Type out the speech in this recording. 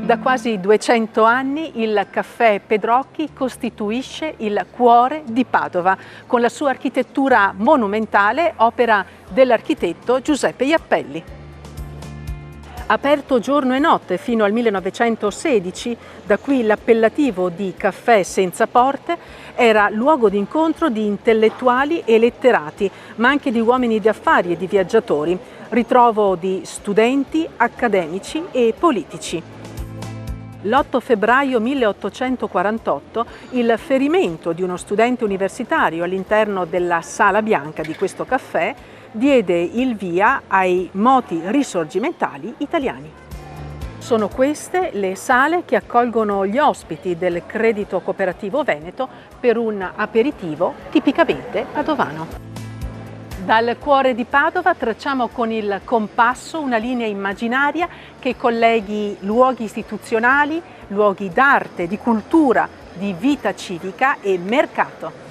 Da quasi 200 anni il caffè Pedrocchi costituisce il cuore di Padova, con la sua architettura monumentale, opera dell'architetto Giuseppe Jappelli. Aperto giorno e notte fino al 1916, da qui l'appellativo di caffè senza porte, era luogo di incontro di intellettuali e letterati, ma anche di uomini di affari e di viaggiatori, ritrovo di studenti, accademici e politici. L'8 febbraio 1848 il ferimento di uno studente universitario all'interno della Sala Bianca di questo caffè diede il via ai moti risorgimentali italiani. Sono queste le sale che accolgono gli ospiti del Credito Cooperativo Veneto per un aperitivo tipicamente padovano. Dal cuore di Padova tracciamo con il compasso una linea immaginaria che colleghi luoghi istituzionali, luoghi d'arte, di cultura, di vita civica e mercato.